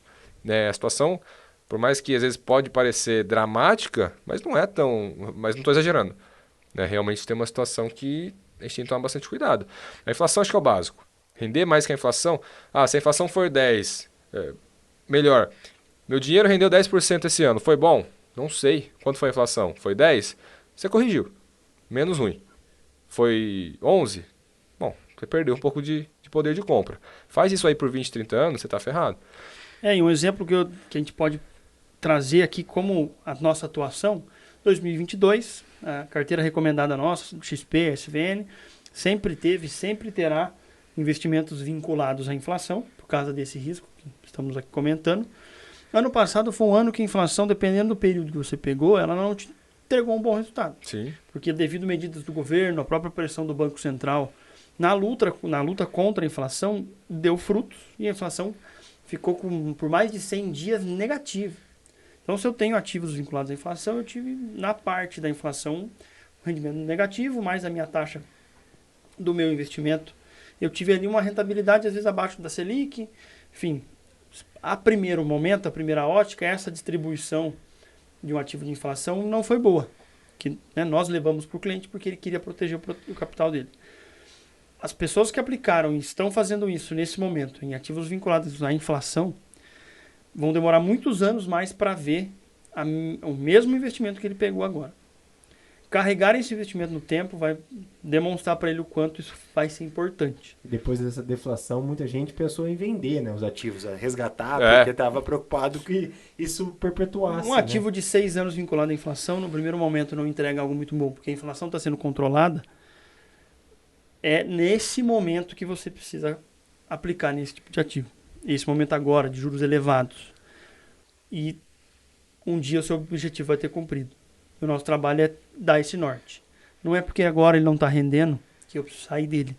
A situação, por mais que às vezes pode parecer dramática, mas não é tão... Mas não estou exagerando. Realmente tem uma situação que a gente tem que tomar bastante cuidado. A inflação acho que é o básico. Render mais que a inflação. Se a inflação for 10, melhor. Meu dinheiro rendeu 10% esse ano. Foi bom? Não sei. Quanto foi a inflação? Foi 10? Você corrigiu. Menos ruim. Foi 11? Bom, você perdeu um pouco de poder de compra. Faz isso aí por 20, 30 anos, você está ferrado. E um exemplo que a gente pode trazer aqui como a nossa atuação, 2022, a carteira recomendada nossa, XP, SVN, sempre teve, sempre terá investimentos vinculados à inflação, por causa desse risco que estamos aqui comentando. Ano passado foi um ano que a inflação, dependendo do período que você pegou, ela não te entregou um bom resultado. Sim. Porque devido a medidas do governo, a própria pressão do Banco Central, na luta contra a inflação, deu frutos e a inflação ficou por mais de 100 dias negativa. Então, se eu tenho ativos vinculados à inflação, eu tive na parte da inflação um rendimento negativo, mais a minha taxa do meu investimento. Eu tive ali uma rentabilidade, às vezes, abaixo da Selic. Enfim, a primeiro momento, a primeira ótica, essa distribuição de um ativo de inflação não foi boa. Que, nós levamos para o cliente porque ele queria proteger o capital dele. As pessoas que aplicaram e estão fazendo isso nesse momento em ativos vinculados à inflação vão demorar muitos anos mais para ver o mesmo investimento que ele pegou agora. carregar esse investimento no tempo vai demonstrar para ele o quanto isso vai ser importante. Depois dessa deflação, muita gente pensou em vender, né, os ativos, a resgatar, É. porque estava preocupado que isso perpetuasse. Um ativo de 6 anos vinculado à inflação, no primeiro momento não entrega algo muito bom, porque a inflação está sendo controlada. É nesse momento que você precisa aplicar nesse tipo de ativo. Esse momento agora, de juros elevados. E um dia o seu objetivo vai ter cumprido. O nosso trabalho é dar esse norte. Não é porque agora ele não está rendendo que eu preciso sair dele,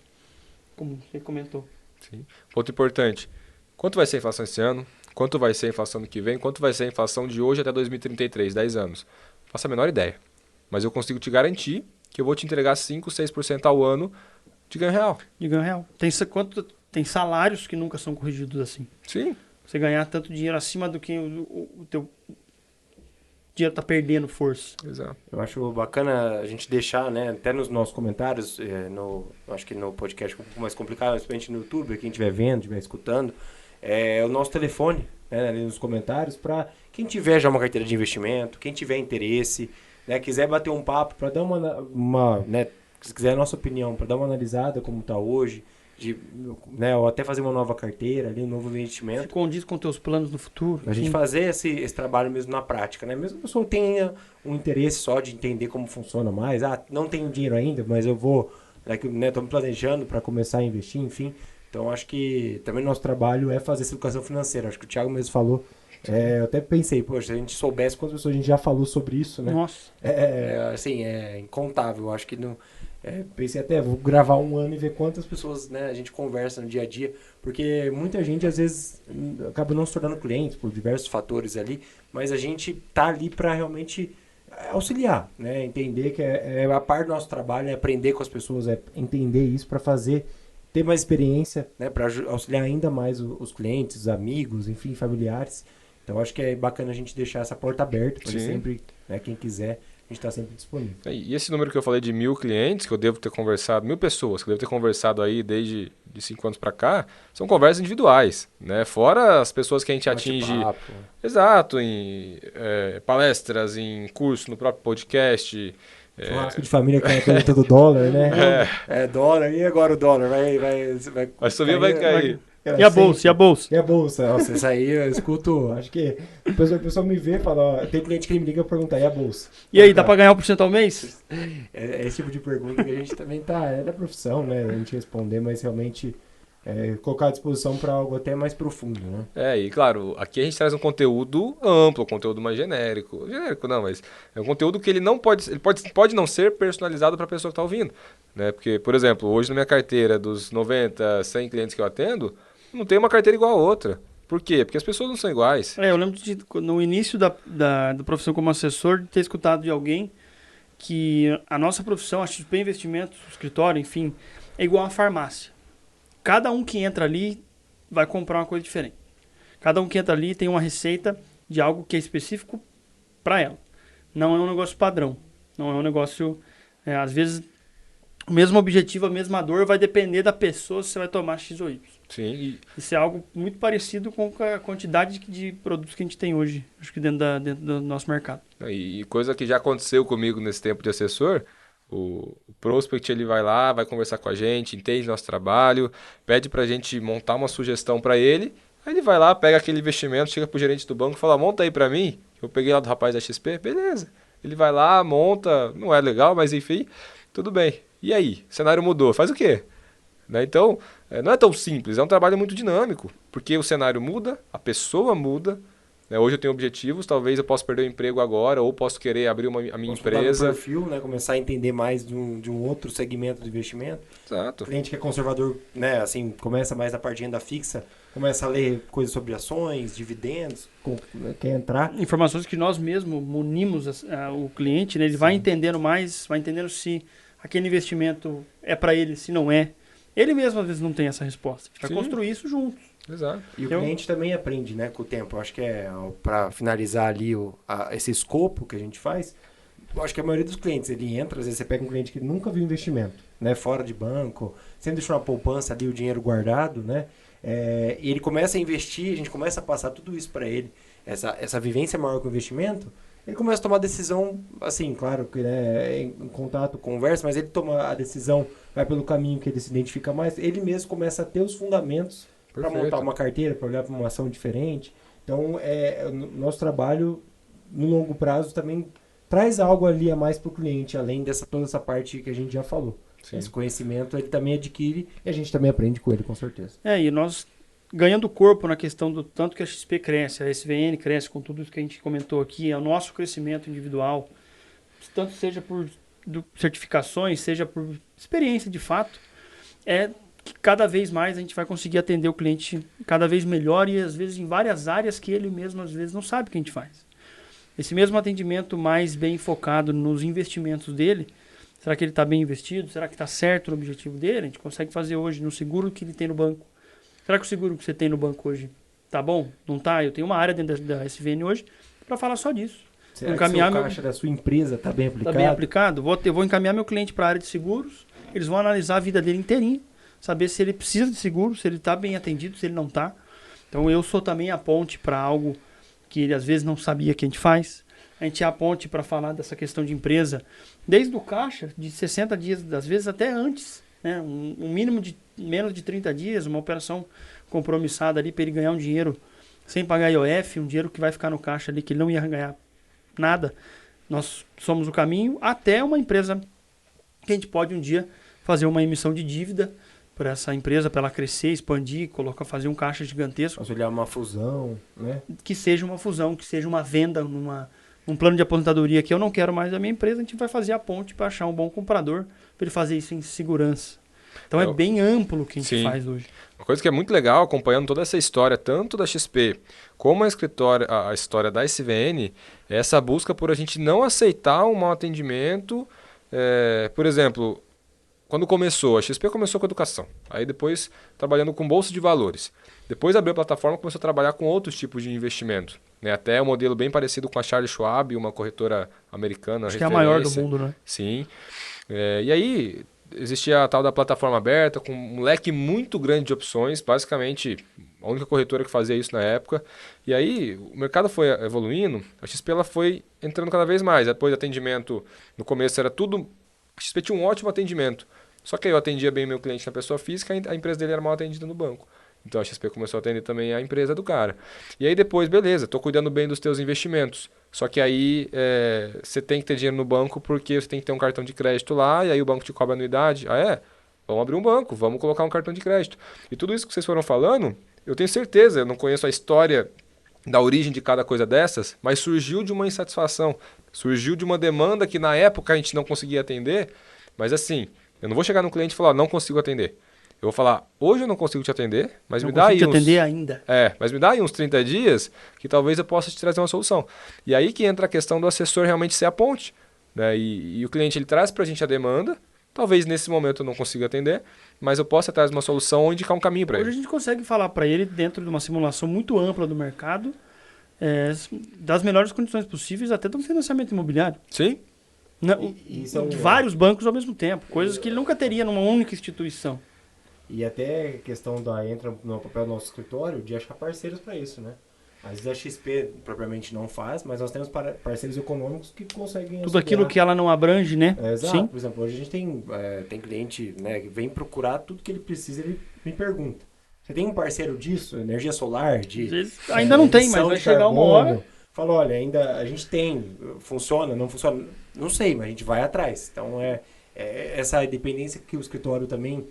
como você comentou. Sim. Ponto importante. Quanto vai ser a inflação esse ano? Quanto vai ser a inflação do que vem? Quanto vai ser a inflação de hoje até 2033, 10 anos? Faço a menor ideia. Mas eu consigo te garantir que eu vou te entregar 5, 6% ao ano de ganho real. De ganho real. Tem salários que nunca são corrigidos assim. Sim. Você ganhar tanto dinheiro acima do que o teu dinheiro está perdendo força. Exato. Eu acho bacana a gente deixar, né, até nos nossos comentários, acho que no podcast é um pouco mais complicado, principalmente no YouTube, quem estiver vendo, estiver escutando, o nosso telefone, né, ali nos comentários, para quem tiver já uma carteira de investimento, quem tiver interesse, né, quiser bater um papo, para dar uma né, se quiser a nossa opinião, para dar uma analisada como está hoje, né, ou até fazer uma nova carteira, ali, um novo investimento. Se condiz com teus planos no futuro. A gente Sim. fazer esse trabalho mesmo na prática, né? Mesmo que a pessoa tenha um interesse só de entender como funciona mais. Não tenho dinheiro ainda, mas eu vou, né, tô me planejando para começar a investir, enfim. Então, acho que também nosso trabalho é fazer essa educação financeira. Acho que o Thiago mesmo falou. Eu até pensei, poxa, se a gente soubesse quantas pessoas a gente já falou sobre isso, né? Nossa. Assim, é incontável. Acho que não... pensei até, vou gravar um ano e ver quantas pessoas, né, a gente conversa no dia a dia, porque muita gente às vezes acaba não se tornando cliente por diversos fatores ali, mas a gente tá ali para realmente auxiliar, né, entender que a parte do nosso trabalho é aprender com as pessoas, é entender isso para ter mais experiência, né, para auxiliar ainda mais os clientes, os amigos, enfim, familiares. Então acho que é bacana a gente deixar essa porta aberta para sempre, né, quem quiser. A gente está sempre disponível. E esse número que eu falei de 1.000 clientes, que eu devo ter conversado, 1.000 pessoas, que eu devo ter conversado aí desde de 5 anos para cá, são conversas individuais, né? Fora as pessoas que a gente atinge... Exato, em palestras, em curso, no próprio podcast. Churrasco de família que é a pergunta do dólar, né? Dólar, e agora o dólar? Vai subir, vai cair. E a bolsa? E a bolsa? Nossa, isso aí eu escuto, acho que a pessoa me vê e fala, ó, tem cliente que me liga e pergunta, e a bolsa? E aí, dá pra ganhar 1% ao mês? É esse tipo de pergunta que a gente também é da profissão, né? A gente responder, mas realmente colocar à disposição para algo até mais profundo, né? E claro, aqui a gente traz um conteúdo amplo, um conteúdo mais genérico. Genérico não, mas é um conteúdo que ele pode não ser personalizado para a pessoa que está ouvindo, né? Porque, por exemplo, hoje na minha carteira dos 90, 100 clientes que eu atendo, não tem uma carteira igual a outra. Por quê? Porque as pessoas não são iguais. Eu lembro no início da profissão como assessor, de ter escutado de alguém que a nossa profissão, a XP Investimentos, o escritório, enfim, é igual a farmácia. Cada um que entra ali vai comprar uma coisa diferente. Cada um que entra ali tem uma receita de algo que é específico para ela. Não é um negócio padrão. Não é um negócio... às vezes, o mesmo objetivo, a mesma dor vai depender da pessoa se você vai tomar X ou Y. Sim. Isso é algo muito parecido com a quantidade de produtos que a gente tem hoje, acho que dentro do nosso mercado. E coisa que já aconteceu comigo nesse tempo de assessor, o prospect ele vai lá, vai conversar com a gente, entende nosso trabalho, pede pra gente montar uma sugestão para ele, aí ele vai lá, pega aquele investimento, chega pro gerente do banco e fala, monta aí pra mim, eu peguei lá do rapaz da XP, beleza. Ele vai lá, monta, não é legal, mas enfim, tudo bem. E aí? O cenário mudou, faz o quê? Né? Então, não é tão simples, é um trabalho muito dinâmico, porque o cenário muda, a pessoa muda, né? Hoje eu tenho objetivos, talvez eu possa perder o emprego agora, ou posso querer abrir a minha empresa. Perfil, né? Começar a entender mais de um outro segmento de investimento. Exato. O cliente que é conservador, né? Assim, começa mais na parte de renda fixa, começa a ler coisas sobre ações, dividendos, quer entrar. Informações que nós mesmos munimos o cliente, né? Ele vai entendendo mais, vai entendendo se aquele investimento é para ele, se não é. Ele mesmo às vezes não tem essa resposta. A gente vai construir isso juntos. Exato. E o cliente também aprende, né, com o tempo. Eu acho que para finalizar ali esse escopo que a gente faz, eu acho que a maioria dos clientes, ele entra, às vezes você pega um cliente que nunca viu investimento, né, fora de banco, sempre deixou uma poupança ali, o dinheiro guardado, né, e ele começa a investir, a gente começa a passar tudo isso para ele, essa vivência maior com o investimento, ele começa a tomar decisão, assim, claro que né, em contato, conversa, mas ele toma a decisão, vai pelo caminho que ele se identifica mais, ele mesmo começa a ter os fundamentos para montar uma carteira, para olhar para uma ação diferente. Então, nosso trabalho, no longo prazo, também traz algo ali a mais para o cliente, além toda essa parte que a gente já falou. Sim. Esse conhecimento ele também adquire e a gente também aprende com ele, com certeza. E nós ganhando corpo na questão do tanto que a XP cresce, a SVN cresce com tudo isso que a gente comentou aqui, é o nosso crescimento individual, tanto seja por certificações, seja por experiência de fato, é que cada vez mais a gente vai conseguir atender o cliente cada vez melhor e às vezes em várias áreas que ele mesmo às vezes não sabe o que a gente faz. Esse mesmo atendimento mais bem focado nos investimentos dele, será que ele está bem investido? Será que está certo o objetivo dele? A gente consegue fazer hoje no seguro que ele tem no banco. Será que o seguro que você tem no banco hoje tá bom? Não tá? Eu tenho uma área dentro da SVN hoje para falar só disso. Será encaminhar que o caixa da sua empresa está bem aplicado? Está bem aplicado? Eu vou encaminhar meu cliente para a área de seguros, eles vão analisar a vida dele inteirinha, saber se ele precisa de seguro, se ele está bem atendido, se ele não está. Então eu sou também a ponte para algo que ele às vezes não sabia que a gente faz. A gente é a ponte para falar dessa questão de empresa, desde o caixa, de 60 dias, às vezes até antes, né? Um mínimo de menos de 30 dias, uma operação compromissada ali para ele ganhar um dinheiro sem pagar IOF, um dinheiro que vai ficar no caixa ali, que ele não ia ganhar nada. Nós somos o caminho até uma empresa que a gente pode um dia fazer uma emissão de dívida para essa empresa, para ela crescer, expandir, fazer um caixa gigantesco. Auxiliar uma fusão, né? Que seja uma fusão, que seja uma venda, um plano de aposentadoria que eu não quero mais a minha empresa, a gente vai fazer a ponte para achar um bom comprador, para ele fazer isso em segurança. Então é bem amplo o que a gente faz hoje. Uma coisa que é muito legal, acompanhando toda essa história, tanto da XP como a história da SVN, é essa busca por a gente não aceitar um mau atendimento. Por exemplo, quando começou, a XP começou com educação, aí depois trabalhando com bolsa de valores. Depois abriu a plataforma e começou a trabalhar com outros tipos de investimento. Né? Até um modelo bem parecido com a Charles Schwab, uma corretora americana. Acho que é a maior do mundo, né? Sim. E aí existia a tal da plataforma aberta, com um leque muito grande de opções, basicamente a única corretora que fazia isso na época. E aí o mercado foi evoluindo, a XP ela foi entrando cada vez mais. Depois atendimento, no começo era tudo... A XP tinha um ótimo atendimento, só que aí eu atendia bem meu cliente na pessoa física, a empresa dele era mal atendida no banco. Então a XP começou a atender também a empresa do cara. E aí depois, beleza, estou cuidando bem dos teus investimentos. Só que aí você tem que ter dinheiro no banco porque você tem que ter um cartão de crédito lá e aí o banco te cobra anuidade. Vamos abrir um banco, vamos colocar um cartão de crédito. E tudo isso que vocês foram falando, eu tenho certeza, eu não conheço a história da origem de cada coisa dessas, mas surgiu de uma insatisfação, surgiu de uma demanda que na época a gente não conseguia atender, mas assim, eu não vou chegar no cliente e falar, não consigo atender. Eu vou falar, hoje eu não consigo te atender, mas me dá aí atender ainda. Mas me dá aí uns 30 dias que talvez eu possa te trazer uma solução. E aí que entra a questão do assessor realmente ser a ponte. Né? E o cliente ele traz para a gente a demanda, talvez nesse momento eu não consiga atender, mas eu possa trazer uma solução ou indicar um caminho para ele. Hoje a gente consegue falar para ele, dentro de uma simulação muito ampla do mercado, das melhores condições possíveis, até do financiamento imobiliário. Sim. De vários bancos ao mesmo tempo, coisas que ele nunca teria numa única instituição. E até a questão entra no papel do nosso escritório de achar parceiros para isso, né? Às vezes a XP propriamente não faz, mas nós temos parceiros econômicos que conseguem... Tudo aquilo que ela não abrange, né? Exato. Sim. Por exemplo, hoje a gente tem cliente, né, que vem procurar tudo que ele precisa, ele me pergunta. Você tem um parceiro disso? Energia solar? Ainda não tem, mas vai chegar uma hora... Fala, olha, ainda a gente tem, funciona, não funciona? Não sei, mas a gente vai atrás. Então, essa dependência que o escritório também...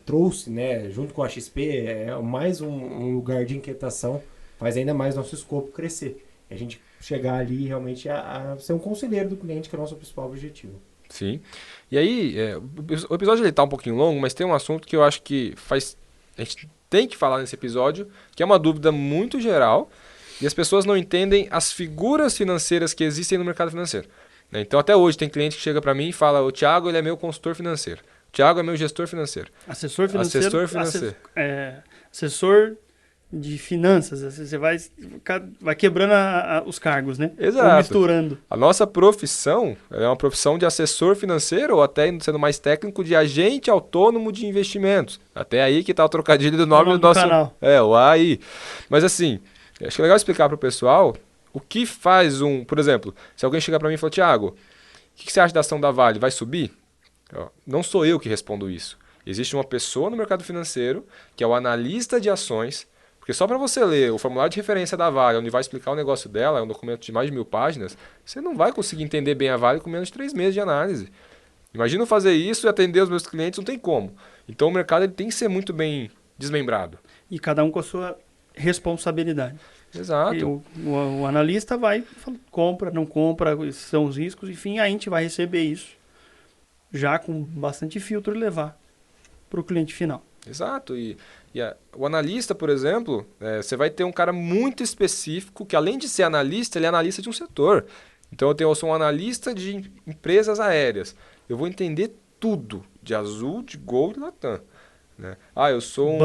trouxe, né, junto com a XP, mais um lugar de inquietação, faz ainda mais nosso escopo crescer. A gente chegar ali realmente a ser um conselheiro do cliente, que é o nosso principal objetivo. Sim. E aí, o episódio está um pouquinho longo, mas tem um assunto que eu acho que a gente tem que falar nesse episódio, que é uma dúvida muito geral, e as pessoas não entendem as figuras financeiras que existem no mercado financeiro. Né? Então, até hoje, tem cliente que chega para mim e fala, o Thiago ele é meu consultor financeiro. Thiago é meu gestor financeiro. Assessor financeiro. Assessor financeiro. Assessor de finanças. Você vai quebrando os cargos, né? Exato. Ou misturando. A nossa profissão é uma profissão de assessor financeiro ou até, sendo mais técnico, de agente autônomo de investimentos. Até aí que está o trocadilho do nome do nosso canal. O AI. Mas assim, acho que é legal explicar para o pessoal O que faz por exemplo, se alguém chegar para mim e falar, Thiago, o que você acha da ação da Vale? Vai subir? Não sou eu que respondo isso. Existe uma pessoa no mercado financeiro, que é o analista de ações, porque só para você ler o formulário de referência da Vale, onde vai explicar o negócio dela, é um documento de mais de 1000 páginas, você não vai conseguir entender bem a Vale com menos de 3 meses de análise. Imagina eu fazer isso e atender os meus clientes, não tem como. Então o mercado ele tem que ser muito bem desmembrado. E cada um com a sua responsabilidade. Exato. O analista vai, fala, compra, não compra, esses são os riscos, enfim, a gente vai receber isso já com bastante filtro e levar para o cliente final. Exato. O analista, por exemplo, você vai ter um cara muito específico que, além de ser analista, ele é analista de um setor. Então eu sou um analista de empresas aéreas. Eu vou entender tudo de Azul, de Gol e de Latam. Né? Eu sou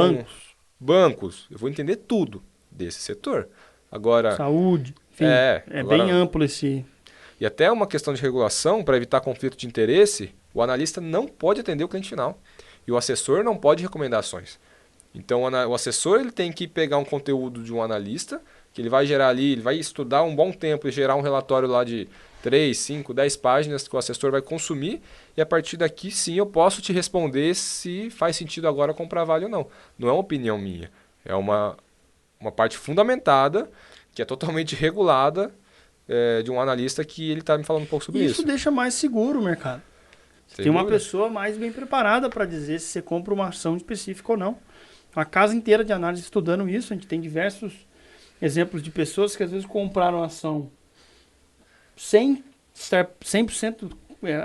bancos. Eu vou entender tudo desse setor. Agora, saúde, enfim, agora, bem amplo esse... E até uma questão de regulação, para evitar conflito de interesse, o analista não pode atender o cliente final. E o assessor não pode recomendar ações. Então o assessor ele tem que pegar um conteúdo de um analista, que ele vai gerar ali, ele vai estudar um bom tempo e gerar um relatório lá de 3, 5, 10 páginas que o assessor vai consumir, e a partir daqui sim eu posso te responder se faz sentido agora comprar Vale ou não. Não é uma opinião minha, é uma parte fundamentada, que é totalmente regulada de um analista que ele está me falando um pouco sobre isso. Isso deixa mais seguro o mercado. Tem uma pessoa mais bem preparada para dizer se você compra uma ação específica ou não. Uma casa inteira de análise estudando isso, a gente tem diversos exemplos de pessoas que às vezes compraram ação sem estar 100%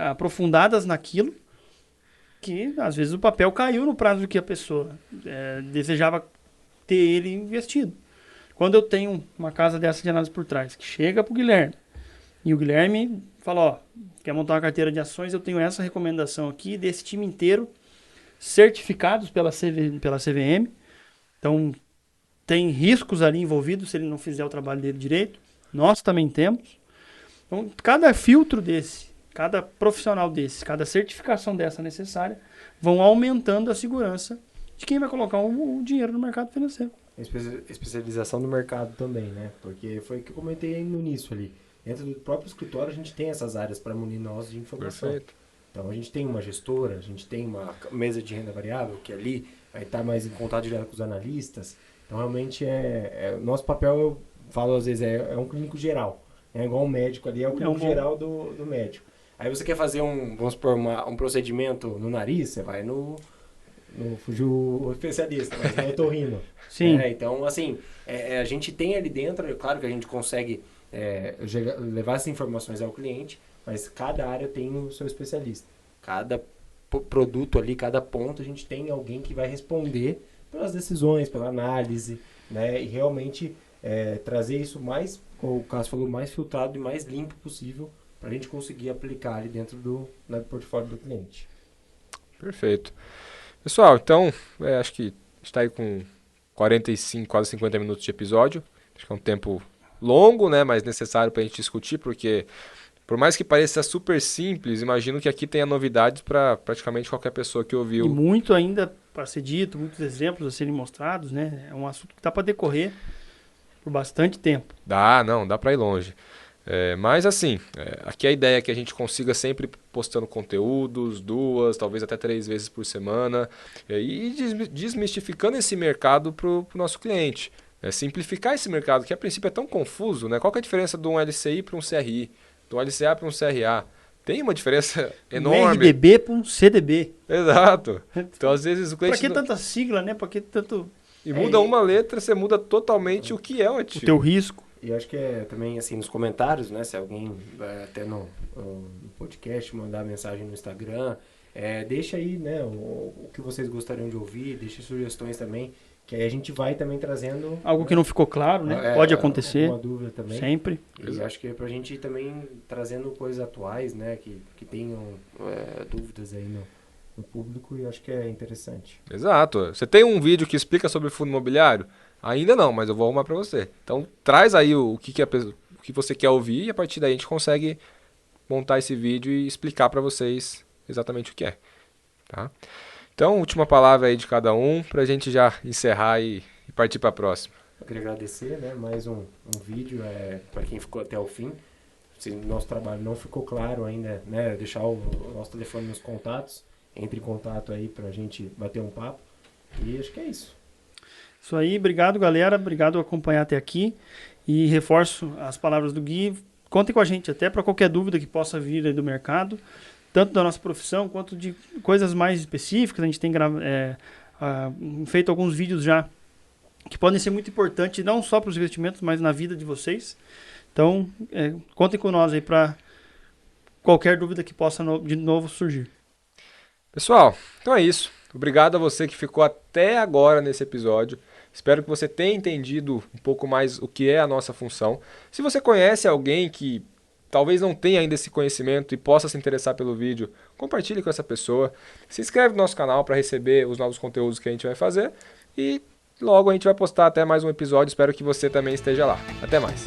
aprofundadas naquilo, que às vezes o papel caiu no prazo que a pessoa desejava ter ele investido. Quando eu tenho uma casa dessa de análise por trás, que chega para o Guilherme, e o Guilherme fala, quer montar uma carteira de ações, eu tenho essa recomendação aqui desse time inteiro, certificados pela CVM, então tem riscos ali envolvidos se ele não fizer o trabalho dele direito, nós também temos. Então, cada filtro desse, cada profissional desse, cada certificação dessa necessária, vão aumentando a segurança de quem vai colocar o dinheiro no mercado financeiro. Especialização do mercado também, né? Porque foi o que eu comentei no início ali. Dentro do próprio escritório a gente tem essas áreas para munir nós de informação. Perfeito. Então a gente tem uma gestora, a gente tem uma mesa de renda variável que ali vai estar mais em contato direto com os analistas. Então realmente nosso papel, eu falo às vezes, é um clínico geral. É igual um médico ali, é o clínico geral do médico. Aí você quer fazer vamos supor, um procedimento no nariz, você vai no fugiu especialista, mas no otorrino. Sim. Então, assim, a gente tem ali dentro, é claro que a gente consegue levar essas informações ao cliente, mas cada área tem o seu especialista. Cada produto ali, cada ponto, a gente tem alguém que vai responder pelas decisões, pela análise, né? E realmente trazer isso mais, como o Cássio falou, mais filtrado e mais limpo possível para a gente conseguir aplicar ali dentro do portfólio do cliente. Perfeito. Pessoal, então, acho que está aí com 45, quase 50 minutos de episódio. Acho que é um tempo longo, né, mas necessário para a gente discutir, porque por mais que pareça super simples, imagino que aqui tenha novidades para praticamente qualquer pessoa que ouviu. E muito ainda para ser dito, muitos exemplos a serem mostrados, né? É um assunto que dá para decorrer por bastante tempo. Dá para ir longe. Mas assim, aqui a ideia é que a gente consiga sempre postando conteúdos, 2, talvez até 3 vezes por semana, e desmistificando esse mercado para o nosso cliente. Simplificar esse mercado, que a princípio é tão confuso, né? Qual que é a diferença de um LCI para um CRI, de um LCA para um CRA? Tem uma diferença enorme. Um RDB para um CDB. Exato. Então, às vezes, o cliente... Para que tanta sigla, né? Para que tanto... E muda uma letra, você muda totalmente o que é o ativo. O teu risco. E acho que também, assim, nos comentários, né? Se alguém vai até no podcast, mandar mensagem no Instagram, deixa aí, né? O que vocês gostariam de ouvir, deixa sugestões também, que aí a gente vai também trazendo... Algo que não ficou claro, né? Pode acontecer. Uma dúvida também. Sempre. E acho que é pra gente ir também trazendo coisas atuais, né? Que tenham dúvidas aí no público, e acho que é interessante. Exato. Você tem um vídeo que explica sobre fundo imobiliário? Ainda não, mas eu vou arrumar para você. Então traz aí o que você quer ouvir, e a partir daí a gente consegue montar esse vídeo e explicar para vocês exatamente o que é. Tá? Então, última palavra aí de cada um para a gente já encerrar e partir para a próxima. Eu queria agradecer, né? Mais um vídeo para quem ficou até o fim. Se o nosso trabalho não ficou claro ainda, né? Deixar o nosso telefone nos contatos. Entre em contato aí pra gente bater um papo. E acho que é isso. Isso aí, obrigado, galera. Obrigado por acompanhar até aqui. E reforço as palavras do Gui. Contem com a gente, até para qualquer dúvida que possa vir aí do mercado, tanto da nossa profissão quanto de coisas mais específicas. A gente tem feito alguns vídeos já que podem ser muito importantes, não só para os investimentos, mas na vida de vocês. Então, contem com nós aí para qualquer dúvida que possa de novo surgir. Pessoal, então é isso. Obrigado a você que ficou até agora nesse episódio. Espero que você tenha entendido um pouco mais o que é a nossa função. Se você conhece alguém que talvez não tenha ainda esse conhecimento e possa se interessar pelo vídeo, compartilhe com essa pessoa. Se inscreve no nosso canal para receber os novos conteúdos que a gente vai fazer. E logo a gente vai postar até mais um episódio. Espero que você também esteja lá. Até mais.